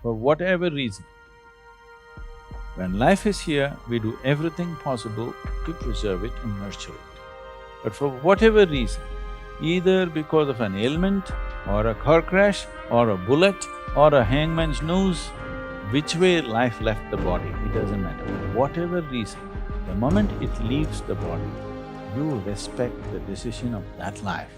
for whatever reason. When life is here, we do everything possible to preserve it and nurture it. But for whatever reason, either because of an ailment or a car crash or a bullet or a hangman's noose, which way life left the body, it doesn't matter. For whatever reason, the moment it leaves the body, you respect the decision of that life.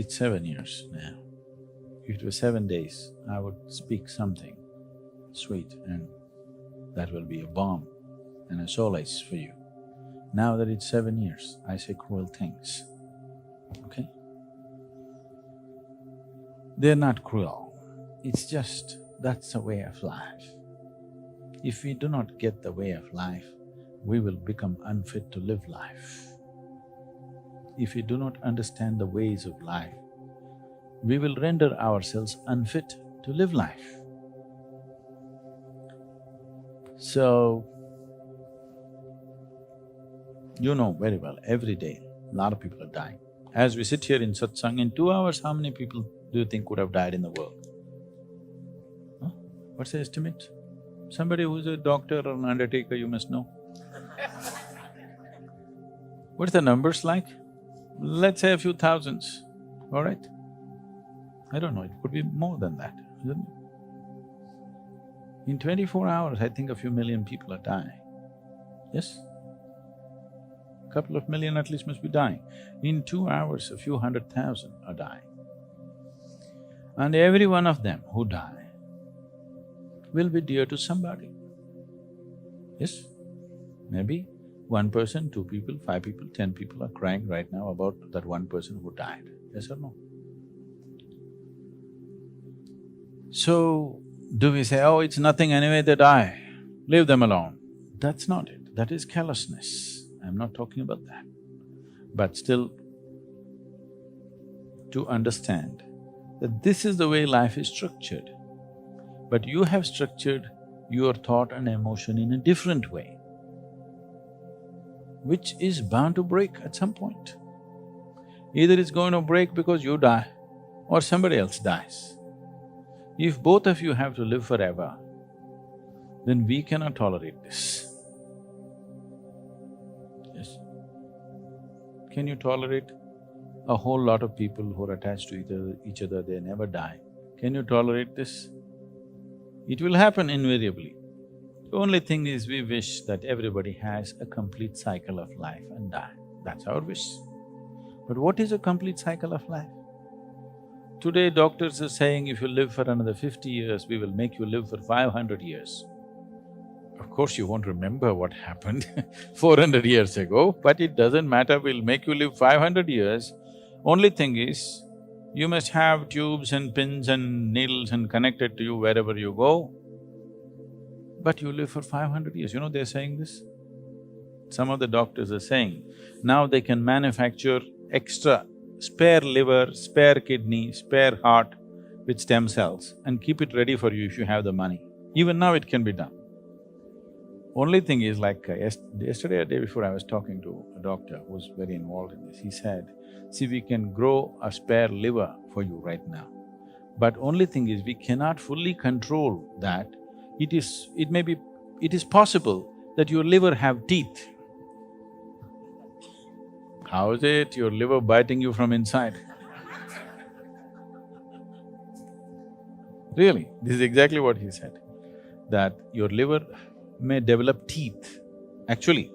It's 7 years now. If it was 7 days, I would speak something sweet and that will be a balm and a solace for you. Now that it's 7 years, I say cruel things, okay? They're not cruel, it's just that's the way of life. If we do not get the way of life, we will become unfit to live life. If we do not understand the ways of life, we will render ourselves unfit to live life. So, you know very well, every day, a lot of people are dying. As we sit here in Satsang, in 2 hours, how many people do you think would have died in the world? Huh? What's the estimate? Somebody who's a doctor or an undertaker, you must know. What's the numbers like? Let's say a few thousands, all right? I don't know, it could be more than that, isn't it? In 24 hours, I think a few million people are dying, yes? A couple of million at least must be dying. In 2 hours, a few 100,000 are dying. And every one of them who die will be dear to somebody, yes? Maybe 1 person, 2 people, 5 people, 10 people are crying right now about that 1 person who died, yes or no? So, do we say, oh, it's nothing anyway, they die, leave them alone? That's not it, that is carelessness. I'm not talking about that. But still, to understand that this is the way life is structured, but you have structured your thought and emotion in a different way, which is bound to break at some point. Either it's going to break because you die or somebody else dies. If both of you have to live forever, then we cannot tolerate this. Yes? Can you tolerate a whole lot of people who are attached to each other, they never die? Can you tolerate this? It will happen invariably. The only thing is we wish that everybody has a complete cycle of life and die, that's our wish. But what is a complete cycle of life? Today doctors are saying if you live for another 50 years, we will make you live for 500 years. Of course you won't remember what happened 400 years ago, but it doesn't matter, we'll make you live 500 years. Only thing is, you must have tubes and pins and needles and connected to you wherever you go. But you live for 500 years, you know they're saying this? Some of the doctors are saying, now they can manufacture extra spare liver, spare kidney, spare heart with stem cells and keep it ready for you if you have the money. Even now it can be done. Only thing is like yesterday or day before I was talking to a doctor who was very involved in this, he said, see, we can grow a spare liver for you right now, but only thing is we cannot fully control that. It is possible that your liver have teeth. How is it your liver biting you from inside? Really, this is exactly what he said, that your liver may develop teeth, actually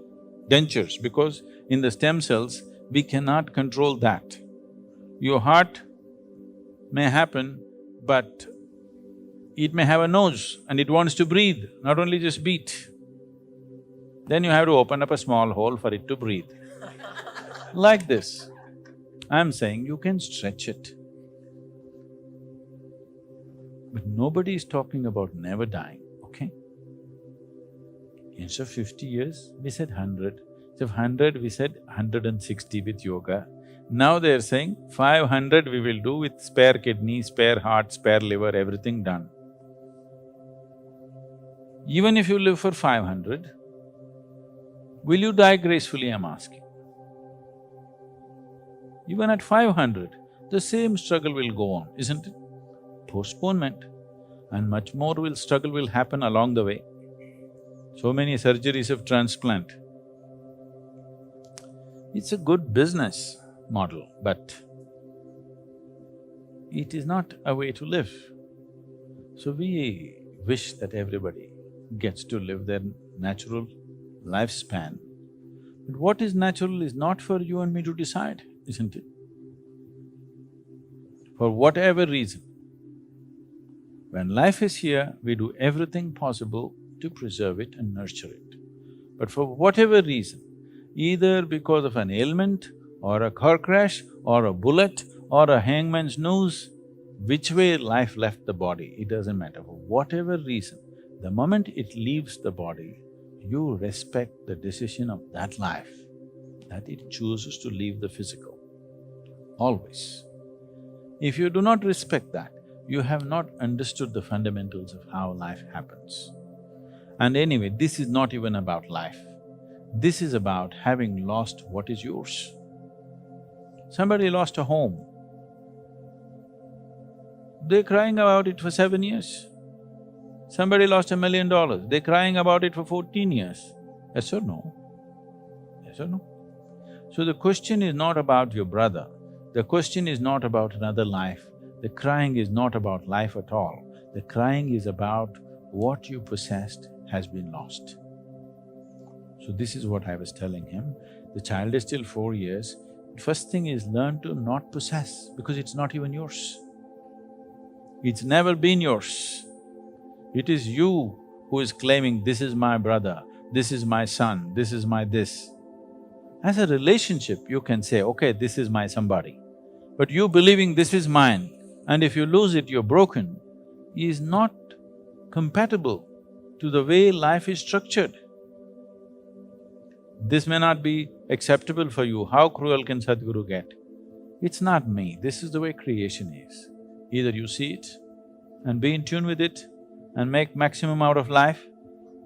dentures, because in the stem cells, we cannot control that. Your heart may happen, but it may have a nose and it wants to breathe, not only just beat. Then you have to open up a small hole for it to breathe. Like this. I'm saying you can stretch it. But nobody is talking about never dying, okay? Instead of 50 years, we said 100. Instead of 100, we said 160 with yoga. Now they're saying 500 we will do with spare kidney, spare heart, spare liver, everything done. Even if you live for 500, will you die gracefully, I'm asking? Even at 500, the same struggle will go on, isn't it? Postponement, and much more struggle will happen along the way. So many surgeries of transplant. It's a good business model, but it is not a way to live. So we wish that everybody gets to live their natural lifespan. But what is natural is not for you and me to decide, isn't it? For whatever reason, when life is here, we do everything possible to preserve it and nurture it. But for whatever reason, either because of an ailment or a car crash or a bullet or a hangman's noose, which way life left the body, it doesn't matter. For whatever reason, the moment it leaves the body, you respect the decision of that life, that it chooses to leave the physical, always. If you do not respect that, you have not understood the fundamentals of how life happens. And anyway, this is not even about life. This is about having lost what is yours. Somebody lost a home. They're crying about it for 7 years. Somebody lost $1 million, they're crying about it for 14 years. Yes or no? Yes or no? So the question is not about your brother, the question is not about another life, the crying is not about life at all. The crying is about what you possessed has been lost. So this is what I was telling him. The child is still 4 years. First thing is learn to not possess, because it's not even yours. It's never been yours. It is you who is claiming, this is my brother, this is my son, this is my this. As a relationship, you can say, okay, this is my somebody. But you believing this is mine, and if you lose it, you're broken, is not compatible to the way life is structured. This may not be acceptable for you. How cruel can Sadhguru get? It's not me, this is the way creation is. Either you see it and be in tune with it and make maximum out of life,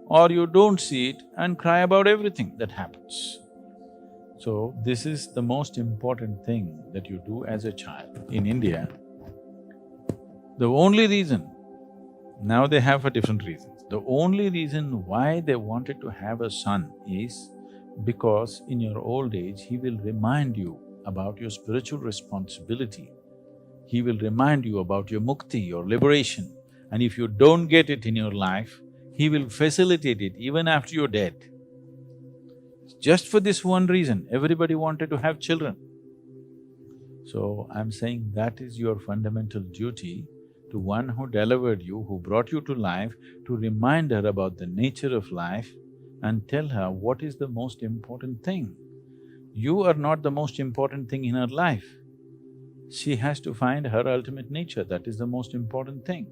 or you don't see it and cry about everything that happens. So, this is the most important thing that you do as a child. In India, the only reason, now they have for different reasons, the only reason why they wanted to have a son is because in your old age, he will remind you about your spiritual responsibility. He will remind you about your mukti, your liberation. And if you don't get it in your life, he will facilitate it even after you're dead. Just for this one reason, everybody wanted to have children. So, I'm saying that is your fundamental duty to one who delivered you, who brought you to life, to remind her about the nature of life and tell her what is the most important thing. You are not the most important thing in her life. She has to find her ultimate nature, that is the most important thing.